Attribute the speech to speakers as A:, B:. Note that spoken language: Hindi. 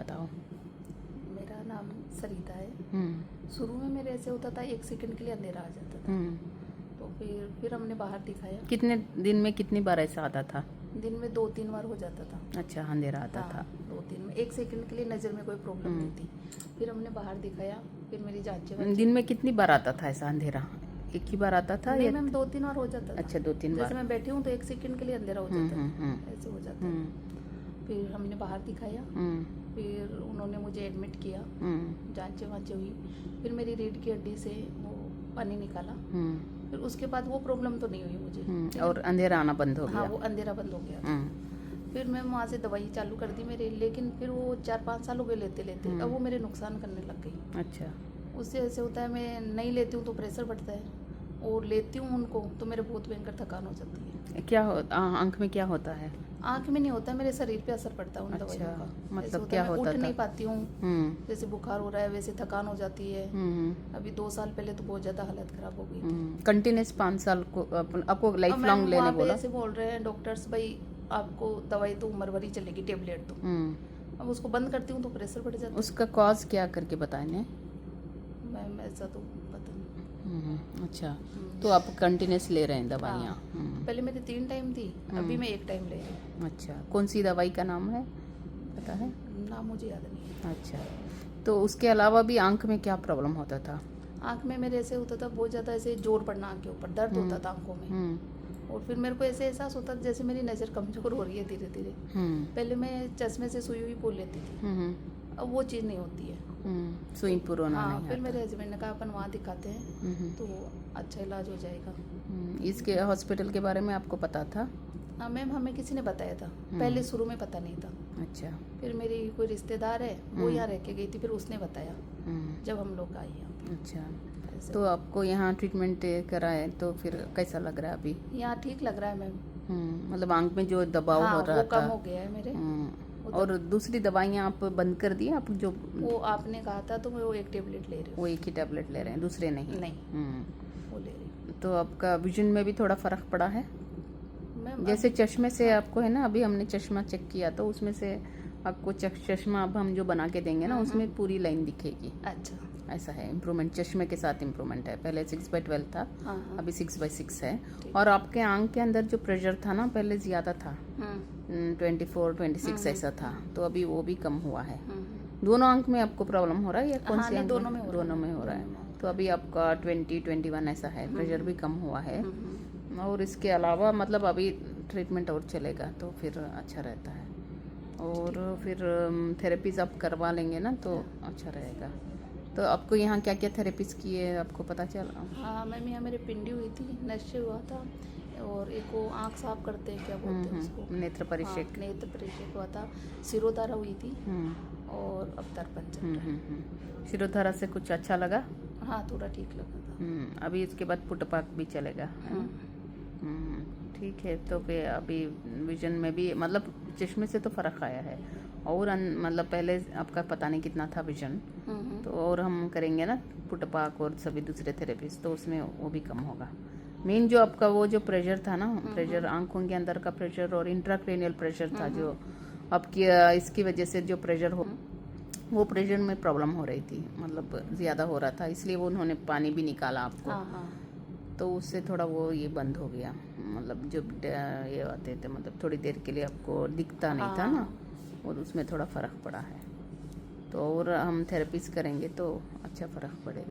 A: बताओ।
B: मेरा नाम सरिता है।
A: हम्म।
B: शुरू में मेरे ऐसे होता था 1 सेकंड के लिए अंधेरा आ जाता था।
A: हम्म।
B: तो फिर हमने बाहर दिखाया।
A: कितने दिन में कितनी बार ऐसा आता था?
B: दिन में 2-3 बार हो जाता था।
A: अच्छा, अंधेरा आता
B: हाँ,
A: था।
B: 2-3 में 1 सेकंड के लिए नज़र में कोई प्रॉब्लम नहीं थी। फिर हमने बाहर दिखाया, फिर मेरी जांचें
A: दिन में कितनी बार आता था ऐसा अंधेरा? एक ही बार आता था
B: नहीं
A: या?
B: मैम, 2-3 बार हो जाता था।
A: अच्छा, 2-3 बार।
B: जैसे मैं बैठी हूँ तो 1 सेकंड के लिए अंधेरा हो जाता था, ऐसे हो जाता था।
A: हम्म।
B: फिर हमने बाहर दिखाया,
A: हम्म।
B: फिर उन्होंने मुझे एडमिट किया, जांचें वांचें हुई, फिर मेरी रीढ़ की हड्डी से वो पानी निकाला। फिर उसके बाद वो प्रॉब्लम तो नहीं हुई मुझे।
A: और अंधेरा आना बंद हो गया?
B: हाँ, वो अंधेरा बंद हो गया था। फिर मैं वहाँ से दवाई चालू कर दी मेरे, लेकिन फिर वो 4-5 साल हो गए लेते लेते, अब वो मेरे नुकसान करने लग गई।
A: अच्छा।
B: उससे ऐसे होता है, मैं नहीं लेती हूँ तो प्रेशर बढ़ता है, और लेती हूँ उनको तो मेरे बहुत भयंकर थकान हो जाती है।
A: क्या आंख में क्या होता है?
B: आंख में नहीं होता, मेरे शरीर पे असर पड़ता है उन दवाइयों का।
A: मतलब क्या होता
B: उठ
A: था?
B: नहीं पाती हूँ, जैसे बुखार हो रहा है वैसे थकान हो जाती है। अभी 2 साल पहले तो बहुत ज्यादा हालत खराब हो गई थी।
A: कंटिन्यूस 5 साल को आपको लाइफ लॉन्ग लेने बोला?
B: ऐसे बोल रहे हैं डॉक्टर्स, भाई आपको दवाई तो उम्र भर ही चलेगी, टेबलेट तो। अब उसको बंद करती हूँ तो प्रेशर बढ़ जाता है।
A: उसका कॉज क्या करके बताएं?
B: मैम ऐसा तो पता नहीं।
A: अच्छा, तो आप कंटिन्यूस ले रहे हैं दवाइयाँ?
B: पहले मेरी 3 टाइम थी, अभी मैं 1 टाइम ले रही हूँ।
A: अच्छा, कौन सी दवाई का नाम है, पता है?
B: नाम मुझे याद नहीं है।
A: अच्छा, तो उसके अलावा भी आंख में क्या प्रॉब्लम होता था?
B: आंख में मेरे ऐसे होता था, बहुत ज़्यादा ऐसे जोर पड़ना आंख के ऊपर, दर्द होता था आंखों में। और फिर मेरे को ऐसे एहसास होता था जैसे मेरी नज़र कमज़ोर हो रही है धीरे धीरे। पहले मैं चश्मे से सुई हुई बोल लेती थी, अब वो चीज़ नहीं होती है।
A: सुई पुरोना
B: हाँ,
A: नहीं
B: फिर
A: आता।
B: मेरे हस्बैंड ने कहा अपन वहाँ दिखाते हैं तो अच्छा इलाज हो जाएगा।
A: इसके हॉस्पिटल के बारे में आपको पता था?
B: हाँ मैम, हमें किसी ने बताया था, पहले शुरू में पता नहीं था।
A: अच्छा।
B: फिर मेरी कोई रिश्तेदार है, वो यहाँ रह के गई थी, फिर उसने बताया जब हम लोग आए यहाँ पे।
A: अच्छा, तो आपको यहाँ ट्रीटमेंट कराए तो फिर कैसा लग रहा है अभी?
B: यहाँ ठीक लग रहा है मैम।
A: मतलब आंख में जो दबाव
B: हाँ,
A: हो रहा
B: वो
A: था
B: कम हो गया है मेरे।
A: और दूसरी दवाइयाँ आप बंद कर दी आप जो?
B: वो आपने कहा था तो मैं वो 1 टेबलेट ले रही हूँ।
A: वो एक ही टेबलेट ले रहे हैं, दूसरे नहीं?
B: नहीं, वो ले रही हूँ।
A: तो आपका विजन में भी थोड़ा फर्क पड़ा है?
B: मैम
A: जैसे चश्मे से आपको है ना, अभी हमने चश्मा चेक किया तो उसमें से आपको चश्मा अब हम जो बना के देंगे ना उसमें पूरी लाइन दिखेगी।
B: अच्छा,
A: ऐसा है, इम्प्रूवमेंट चश्मे के साथ इम्प्रूवमेंट है। पहले 6/12 था, अभी 6/6 है। और आपके आंख के अंदर जो प्रेशर था ना पहले ज़्यादा था, 24-26 ऐसा था, तो अभी वो भी कम हुआ है। दोनों आंख में आपको प्रॉब्लम हो रहा है या कौन सी आंख?
B: दोनों में
A: हो रहा है। तो अभी आपका 20-21 ऐसा है, प्रेशर भी कम हुआ है। और इसके अलावा मतलब अभी ट्रीटमेंट और चलेगा तो फिर अच्छा रहता है। और फिर थेरेपीज आप करवा लेंगे ना तो अच्छा रहेगा। तो आपको यहाँ क्या क्या थेरेपीज किए आपको पता चला?
B: हाँ मैम, यहाँ मेरे पिंडी हुई थी, नशे हुआ था, और एक वो आँख साफ करते हैं, क्या बोलते हैं उसको?
A: नेत्र परिक्षेक।
B: नेत्र परिक्षेक हुआ था, सिरोधारा हुई थी, और अब दर्पण चल रहा है।
A: सिरोधारा से कुछ अच्छा लगा?
B: हाँ, थोड़ा ठीक लगा था।
A: अभी इसके बाद पुटपाक भी चलेगा। ठीक है, तो फिर अभी विजन में भी मतलब चश्मे से तो फ़र्क आया है, और मतलब पहले आपका पता नहीं कितना था विजन, तो और हम करेंगे ना पुटपाक और सभी दूसरे थेरेपीज, तो उसमें वो भी कम होगा। मेन जो आपका वो जो प्रेशर था ना, प्रेशर आंखों के अंदर का प्रेशर और इंट्राक्रेनियल प्रेशर था जो आपकी इसकी वजह से जो प्रेशर हो, वो प्रेशर में प्रॉब्लम हो रही थी, मतलब ज़्यादा हो रहा था, इसलिए वो उन्होंने पानी भी निकाला आपको। तो उससे थोड़ा वो ये बंद हो गया, मतलब जो ये आते थे मतलब थोड़ी देर के लिए आपको दिखता नहीं था ना, और उसमें थोड़ा फ़र्क पड़ा है। तो और हम थेरेपीज करेंगे तो अच्छा फ़र्क पड़ेगा।